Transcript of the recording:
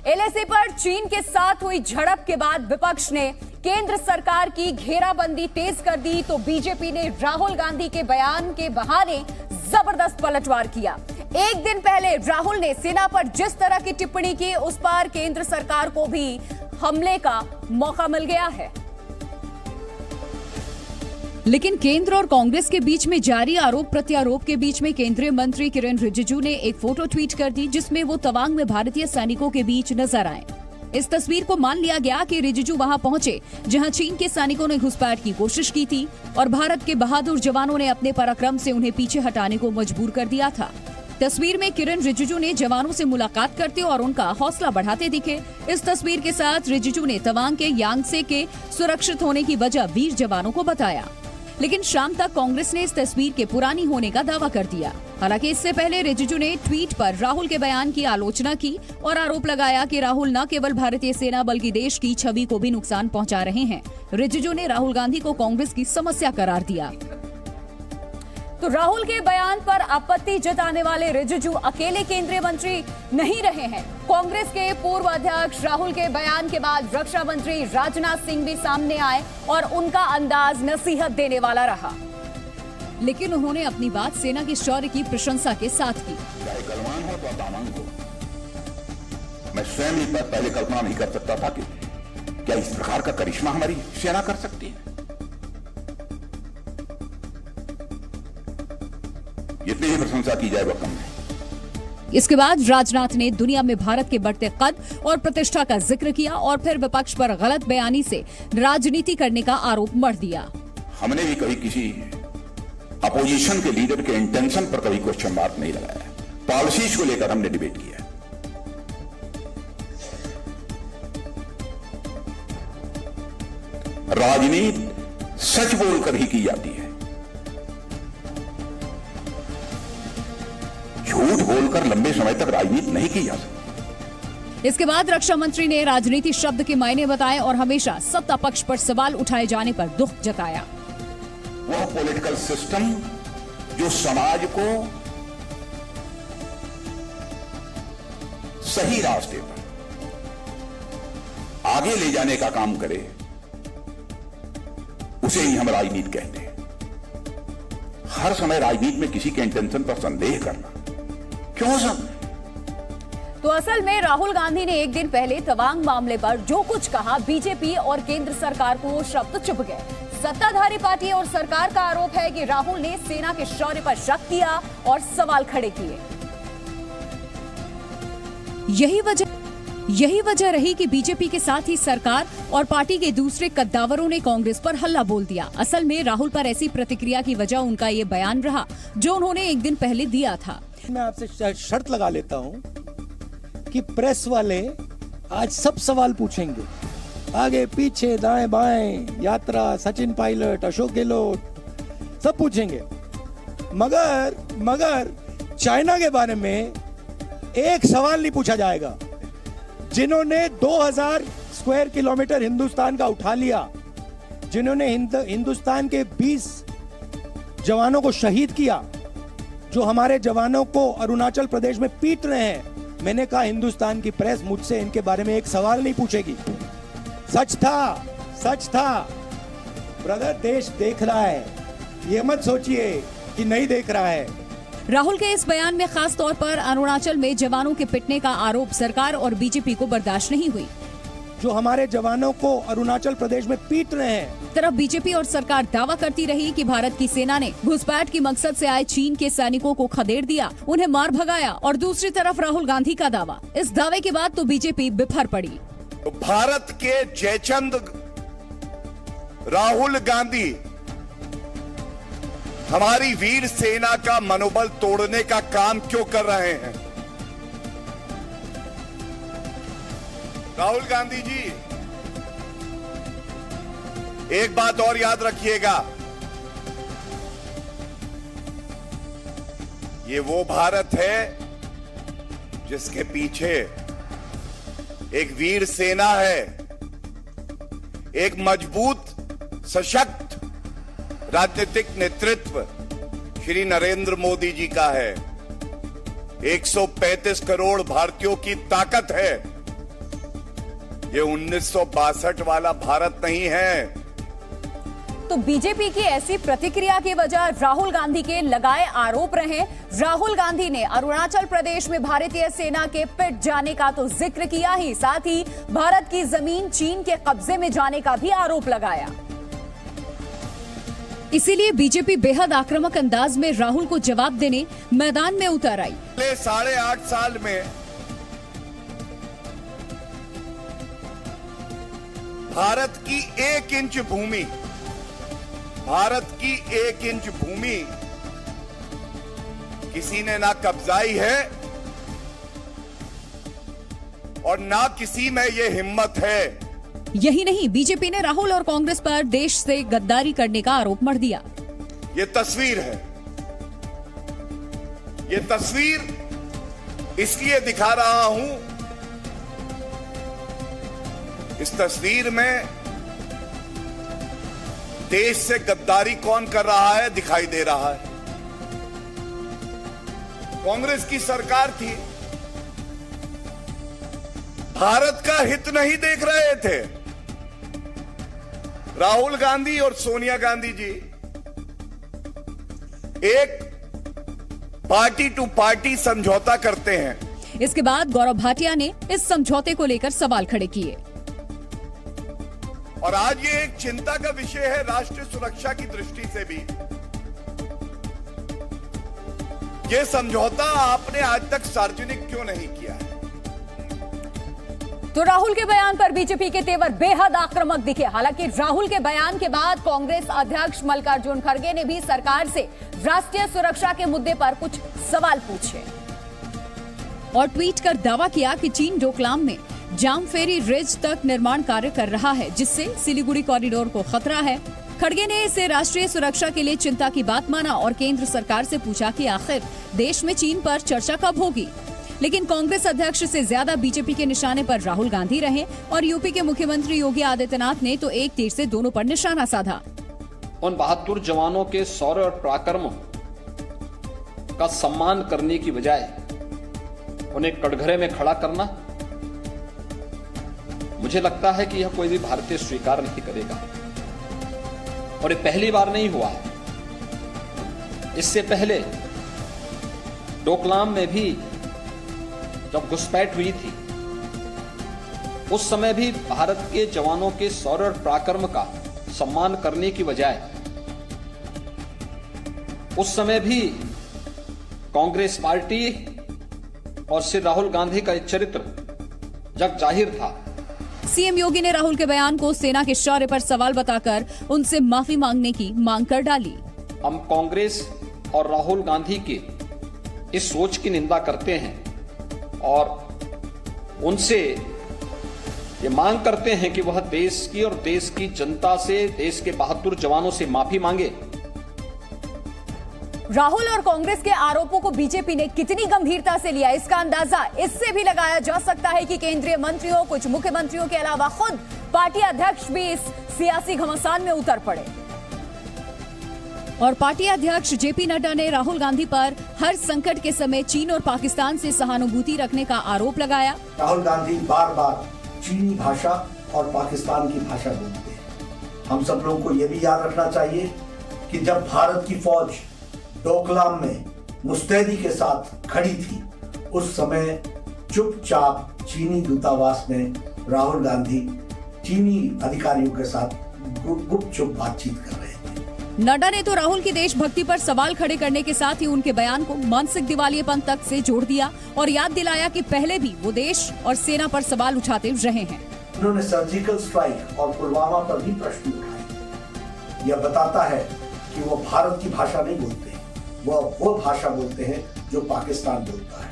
LAC पर चीन के साथ हुई झड़प के बाद विपक्ष ने केंद्र सरकार की घेराबंदी तेज कर दी तो बीजेपी ने राहुल गांधी के बयान के बहाने जबरदस्त पलटवार किया। एक दिन पहले राहुल ने सेना पर जिस तरह की टिप्पणी की, उस पर केंद्र सरकार को भी हमले का मौका मिल गया है। लेकिन केंद्र और कांग्रेस के बीच में जारी आरोप प्रत्यारोप के बीच में केंद्रीय मंत्री किरेन रिजिजू ने एक फोटो ट्वीट कर दी जिसमें वो तवांग में भारतीय सैनिकों के बीच नजर आए। इस तस्वीर को मान लिया गया कि रिजिजू वहां पहुंचे जहां चीन के सैनिकों ने घुसपैठ की कोशिश की थी और भारत के बहादुर जवानों ने अपने पराक्रम से उन्हें पीछे हटाने को मजबूर कर दिया था। तस्वीर में किरेन रिजिजू ने जवानों से मुलाकात करते और उनका हौसला बढ़ाते दिखे। इस तस्वीर के साथ रिजिजू ने तवांग के यांगसे के सुरक्षित होने की वजह वीर जवानों को बताया। लेकिन शाम तक कांग्रेस ने इस तस्वीर के पुरानी होने का दावा कर दिया। हालांकि इससे पहले रिजिजू ने ट्वीट पर राहुल के बयान की आलोचना की और आरोप लगाया कि राहुल न केवल भारतीय सेना बल्कि देश की छवि को भी नुकसान पहुंचा रहे हैं। रिजिजू ने राहुल गांधी को कांग्रेस की समस्या करार दिया। तो राहुल के बयान पर आपत्ति जताने वाले रिजिजू अकेले केंद्रीय मंत्री नहीं रहे हैं। कांग्रेस के पूर्व अध्यक्ष राहुल के बयान के बाद रक्षा मंत्री राजनाथ सिंह भी सामने आए और उनका अंदाज नसीहत देने वाला रहा। लेकिन उन्होंने अपनी बात सेना के शौर्य की प्रशंसा के साथ की। चाहे गलवान हो तो तावांग हो, मैं स्वयं ही पहले कल्पना नहीं कर सकता था कि क्या इस प्रकार का करिश्मा हमारी सेना कर सकती है। जितनी ही प्रशंसा की जाए वह कम है। इसके बाद राजनाथ ने दुनिया में भारत के बढ़ते कद और प्रतिष्ठा का जिक्र किया और फिर विपक्ष पर गलत बयानी से राजनीति करने का आरोप मढ़ दिया। हमने भी कभी किसी अपोजिशन के लीडर के इंटेंशन पर कभी क्वेश्चन मार्क नहीं लगाया। पॉलिसीज को लेकर हमने डिबेट किया। राजनीति सच बोलकर ही की जाती है, झूठ बोलकर लंबे समय तक राजनीति नहीं की जा सकती। इसके बाद रक्षा मंत्री ने राजनीति शब्द के मायने बताए और हमेशा सत्ता पक्ष पर सवाल उठाए जाने पर दुख जताया। वह पॉलिटिकल सिस्टम जो समाज को सही रास्ते पर आगे ले जाने का काम करे, उसे ही हम राजनीति कहते हैं। हर समय राजनीति में किसी के इंटेंशन पर संदेह करना क्यों सब? तो असल में राहुल गांधी ने एक दिन पहले तवांग मामले पर जो कुछ कहा, बीजेपी और केंद्र सरकार को वो शब्द चुभ गए। सत्ताधारी पार्टी और सरकार का आरोप है कि राहुल ने सेना के शौर्य पर शक किया और सवाल खड़े किए। यही वजह रही कि बीजेपी के साथ ही सरकार और पार्टी के दूसरे कद्दावरों ने कांग्रेस पर हल्ला बोल दिया। असल में राहुल पर ऐसी प्रतिक्रिया की वजह उनका ये बयान रहा जो उन्होंने एक दिन पहले दिया था। मैं आपसे शर्त लगा लेता हूं कि प्रेस वाले आज सब सवाल पूछेंगे, आगे पीछे दाएं बाएं, यात्रा, सचिन पायलट, अशोक गहलोत, सब पूछेंगे। मगर चाइना के बारे में एक सवाल नहीं पूछा जाएगा। जिन्होंने 2000 स्क्वायर किलोमीटर हिंदुस्तान का उठा लिया, जिन्होंने हिंदुस्तान के 20 जवानों को शहीद किया, जो हमारे जवानों को अरुणाचल प्रदेश में पीट रहे हैं, मैंने कहा हिंदुस्तान की प्रेस मुझसे इनके बारे में एक सवाल नहीं पूछेगी। सच था ब्रदर, देश देख रहा है, ये मत सोचिए कि नहीं देख रहा है। राहुल के इस बयान में खास तौर पर अरुणाचल में जवानों के पिटने का आरोप सरकार और बीजेपी को बर्दाश्त नहीं हुई। जो हमारे जवानों को अरुणाचल प्रदेश में पीट रहे हैं। तरफ बीजेपी और सरकार दावा करती रही कि भारत की सेना ने घुसपैठ की मकसद से आए चीन के सैनिकों को खदेड़ दिया, उन्हें मार भगाया, और दूसरी तरफ राहुल गांधी का दावा। इस दावे के बाद तो बीजेपी बिफर पड़ी। भारत के जयचंद राहुल गांधी हमारी वीर सेना का मनोबल तोड़ने का काम क्यों कर रहे हैं? राहुल गांधी जी, एक बात और याद रखिएगा, ये वो भारत है जिसके पीछे एक वीर सेना है, एक मजबूत सशक्त राजनीतिक नेतृत्व श्री नरेंद्र मोदी जी का है, 135 करोड़ भारतीयों की ताकत है ये 1962 वाला भारत नहीं है। तो बीजेपी की ऐसी प्रतिक्रिया की वजह राहुल गांधी के लगाए आरोप रहे। राहुल गांधी ने अरुणाचल प्रदेश में भारतीय सेना के पिट जाने का तो जिक्र किया ही, साथ ही भारत की जमीन चीन के कब्जे में जाने का भी आरोप लगाया। इसीलिए बीजेपी बेहद आक्रामक अंदाज में राहुल को जवाब देने मैदान में उतर आई। पिछले 8.5 साल में भारत की 1 इंच भूमि, भारत की 1 इंच भूमि किसी ने ना कब्जाई है और ना किसी में ये हिम्मत है। यही नहीं, बीजेपी ने राहुल और कांग्रेस पर देश से गद्दारी करने का आरोप मढ़ दिया। ये तस्वीर है, ये तस्वीर इसलिए दिखा रहा हूं, इस तस्वीर में देश से गद्दारी कौन कर रहा है दिखाई दे रहा है। कांग्रेस की सरकार थी, भारत का हित नहीं देख रहे थे। राहुल गांधी और सोनिया गांधी जी एक पार्टी टू पार्टी समझौता करते हैं। इसके बाद गौरव भाटिया ने इस समझौते को लेकर सवाल खड़े किए। और आज ये एक चिंता का विषय है राष्ट्रीय सुरक्षा की दृष्टि से भी। ये समझौता आपने आज तक सार्वजनिक क्यों नहीं किया है? तो राहुल के बयान पर बीजेपी के तेवर बेहद आक्रामक दिखे। हालांकि राहुल के बयान के बाद कांग्रेस अध्यक्ष मल्लिकार्जुन खड़गे ने भी सरकार से राष्ट्रीय सुरक्षा के मुद्दे पर कुछ सवाल पूछे और ट्वीट कर दावा किया कि चीन डोकलाम में जामफेरी रिज तक निर्माण कार्य कर रहा है, जिससे सिलीगुड़ी कॉरिडोर को खतरा है। खड़गे ने इसे राष्ट्रीय सुरक्षा के लिए चिंता की बात माना और केंद्र सरकार से पूछा कि आखिर देश में चीन पर चर्चा कब होगी। लेकिन कांग्रेस अध्यक्ष से ज्यादा बीजेपी के निशाने पर राहुल गांधी रहे और यूपी के मुख्यमंत्री योगी आदित्यनाथ ने तो एक तीर से दोनों पर निशाना साधा। उन 72 जवानों के शौर्य और पराक्रम का सम्मान करने की बजाय उन्हें कटघरे में खड़ा करना, मुझे लगता है कि यह कोई भी भारतीय स्वीकार नहीं करेगा। और ये पहली बार नहीं हुआ है। इससे पहले डोकलाम में भी जब घुसपैठ हुई थी, उस समय भी भारत के जवानों के शौर्य और पराक्रम का सम्मान करने की बजाय उस समय भी कांग्रेस पार्टी और श्री राहुल गांधी का चरित्र जग जाहिर था। सीएम योगी ने राहुल के बयान को सेना के शौर्य पर सवाल बताकर उनसे माफी मांगने की मांग कर डाली। हम कांग्रेस और राहुल गांधी की इस सोच की निंदा करते हैं और उनसे ये मांग करते हैं कि वह देश की और देश की जनता से, देश के 72 जवानों से माफी मांगे। राहुल और कांग्रेस के आरोपों को बीजेपी ने कितनी गंभीरता से लिया, इसका अंदाजा इससे भी लगाया जा सकता है कि केंद्रीय मंत्रियों, कुछ मुख्यमंत्रियों के अलावा खुद पार्टी अध्यक्ष भी इस सियासी घमासान में उतर पड़े। और पार्टी अध्यक्ष जेपी नड्डा ने राहुल गांधी पर हर संकट के समय चीन और पाकिस्तान से सहानुभूति रखने का आरोप लगाया। राहुल गांधी बार बार चीनी भाषा और पाकिस्तान की भाषा बोलते हैं। हम सब लोगों को यह भी याद रखना चाहिए कि जब भारत की फौज डोकलाम में मुस्तैदी के साथ खड़ी थी, उस समय चुपचाप चीनी दूतावास में राहुल गांधी चीनी अधिकारियों के साथ गुपचुप बातचीत कर रहे थे। नड्डा ने तो राहुल की देशभक्ति पर सवाल खड़े करने के साथ ही उनके बयान को मानसिक दिवालियेपन तक से जोड़ दिया और याद दिलाया कि पहले भी वो देश और सेना पर सवाल उठाते रहे हैं। उन्होंने सर्जिकल स्ट्राइक और पुलवामा पर भी प्रश्न उठाए। यह बताता है कि वो भारत की भाषा नहीं बोलते, वो भाषा बोलते हैं जो पाकिस्तान बोलता है।